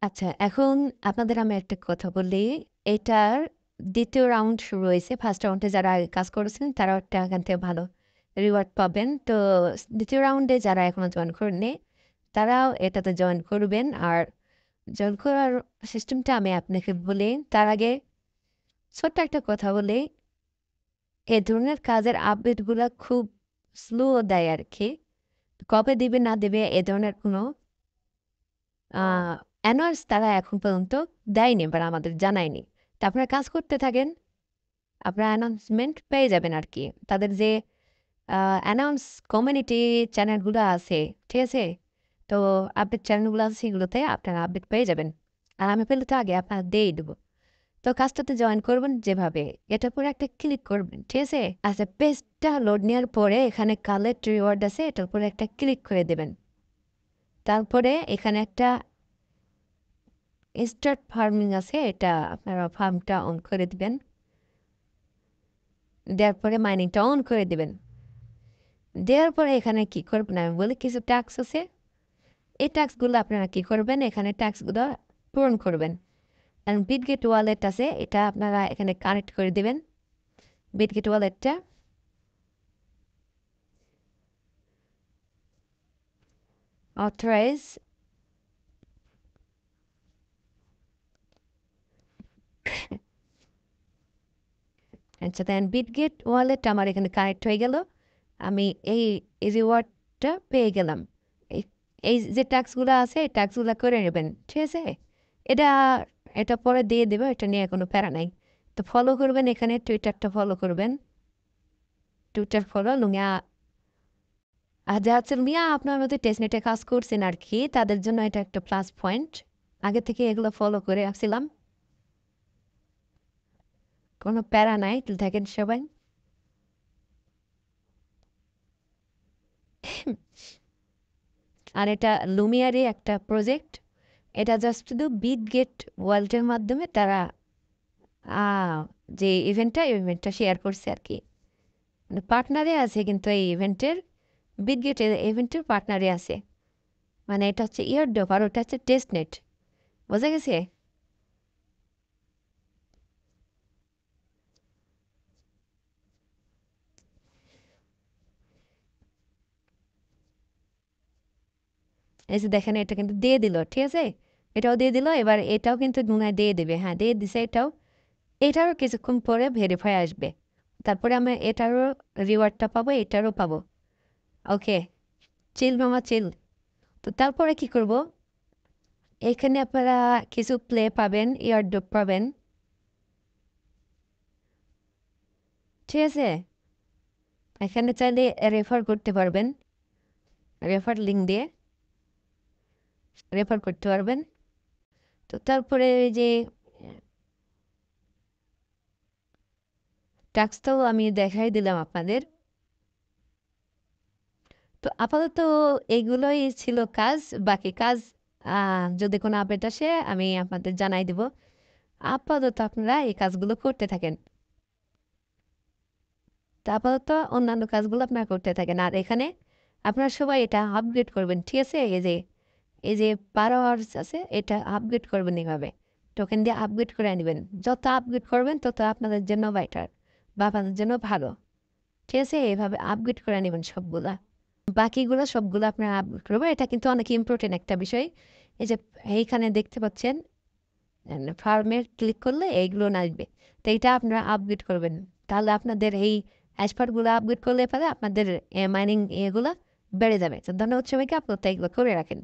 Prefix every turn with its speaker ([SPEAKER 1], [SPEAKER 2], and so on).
[SPEAKER 1] আচ্ছা, এখন আপনাদের আমি একটা কথা বলি। এটার ২য় রাউন্ড শুরু হইছে। 1st রাউন্ডে যারা আগে কাজ করেছিলেন তারাও একটা এখান থেকে ভালো রিওয়ার্ড পাবেন। তো ২য় রাউন্ডে যারা এখনো জয়েন করেননি, তারাও এটাতে জয়েন করবেন। আর জয়েন করার সিস্টেমটা আমি আপনাকে বলি। তার আগে ছোট্ট একটা কথা বলি। এ ধরনের কাজের আপডেটগুলা খুব স্লো দেয় আরকি। কবে দিবে না দিবে এ ধরনের কোনো আ অ্যানাউন্স তারা এখন পর্যন্ত দেয়নি বা আমাদের জানায়নি। তো আপনারা কাজ করতে থাকেন। আপনারা অ্যানাউন্সমেন্ট পেয়ে যাবেন আরকি। তাদের যে অ্যানাউন্স কমিউনিটি চ্যানেলগুলো আছে, ঠিক আছে? তো আপডেট চ্যানেলগুলো আছে সেগুলোতে আপনারা আপডেট পেয়ে যাবেন। আর আমি পেলে তো আগে আপনার দিয়েই দেব। তো কাজটাতে জয়েন করবেন যেভাবে, এটার উপরে একটা ক্লিক করবেন, ঠিক আছে? আচ্ছা পেজটা লোড নেওয়ার পরে এখানে কালেক্ট রিওয়ার্ড আছে এটার উপরে একটা ক্লিক করে দেবেন। তারপরে এখানে একটা স্টার্ট ফার্মিং আছে এটা আপনারা ফার্মটা অন করে দিবেন। দেওয়ার পরে মাইনিংটা অন করে দিবেন। দেওয়ার পরে এখানে কি করবেন আমি বলি কিছু ট্যাক্স আছে। এই ট্যাক্সগুলো আপনারা কি করবেন এখানে ট্যাক্সগুলো পূরণ করবেন। কারণ বিটগেট ওয়ালেট আছে এটা আপনারা এখানে কানেক্ট করে দিবেন। বিটগেট ওয়ালেটটা অথরাইজ আচ্ছা দেন বিটগেট ওয়ালেট আমার এখানে কানেক্ট হয়ে গেল। আমি এই রিওয়ার্ডটা পেয়ে গেলাম। এই এই যে ট্যাক্সগুলো আছে এই ট্যাক্সগুলো করে নেবেন, ঠিক আছে? এটা এটা পরে দিয়ে দেবে, এটা নিয়ে কোনো প্যারা নাই। তো ফলো করবেন এখানে টুইটারটা ফলো করবেন। টুইটার ফলো লুঙ্গা আর যা হচ্ছে মিয়া আপনার মধ্যে টেস্টনেটে কাজ করছেন আর কি তাদের জন্য এটা একটা প্লাস পয়েন্ট। আগে থেকে এগুলো ফলো করে আসছিলাম। কোনো প্যারা নাই, থাকেন সবাই। আর এটা লুমিয়ারই একটা প্রজেক্ট। এটা জাস্ট শুধু বিগ গেট ওয়ার্ল্ডের মাধ্যমে তারা যে ইভেন্টটা শেয়ার করছে আর কি। মানে পার্টনারে আছে কিন্তু এই ইভেন্টের বিগ গেট ইভেন্টের পার্টনারে আছে। মানে এটা হচ্ছে ইয়ারড্রপ আর ওটা হচ্ছে টেস্টনেট। বোঝা গেছে? এই যে দেখেন এটা কিন্তু দিয়ে দিল, ঠিক আছে? এটাও দিয়ে দিল, এবার এটাও কিন্তু মনে হয় দিয়ে দেবে। হ্যাঁ, দিয়ে দিছে এটাও। এটারও কিছুক্ষণ পরে ভেরিফাই আসবে। তারপরে আমি এটারও রিওয়ার্ডটা পাবো, এটারও পাবো। ওকে, চিল মামা চিল। তো তারপরে কি করব? এখানে আপনারা কিছু প্লে পাবেন, ইয়ারড্রপ পাবেন, ঠিক আছে? এখানে চাইলে রেফার করতে পারবেন। রেফার লিঙ্ক দিয়ে রেফার করতে পারবেন। তো তারপরে এই যে টাস্কটাও আমি দেখাই দিলাম আপনাদের। তো আপাতত এইগুলোই ছিল কাজ। বাকি কাজ যদি কোনো আপডেট আসে আমি আপনাদের জানাই দিব। আপাতত আপনারা এই কাজগুলো করতে থাকেন। তো আপাতত অন্যান্য কাজগুলো আপনারা করতে থাকেন। আর এখানে আপনারা সবাই এটা আপগ্রেড করবেন, ঠিক আছে? এই যে পাওয়ার্স আছে এটা আপগ্রেড করবেন এইভাবে। টোকেন দিয়ে আপগ্রেড করে নেবেন। যত আপগ্রেড করবেন তত আপনাদের জন্য বেটার বা আপনাদের জন্য ভালো। ঠিক আছে? এভাবে আপগ্রেড করে নেবেন সবগুলা। বাকিগুলো সবগুলো আপনারা আপলোড করবেন। এটা কিন্তু অনেক ইম্পর্টেন্ট একটা বিষয়। এই যে এইখানে দেখতে পাচ্ছেন ফার্মে ক্লিক করলে এইগুলো আসবে। তো এইটা আপনারা আপগ্রেড করবেন। তাহলে আপনাদের এই অ্যাসপারগুলো আপগ্রেড করলে পরে আপনাদের মাইনিং ইয়েগুলা বেড়ে যাবে। তো ধন্যবাদ সবাইকে আপনারা এগুলো করে রাখেন।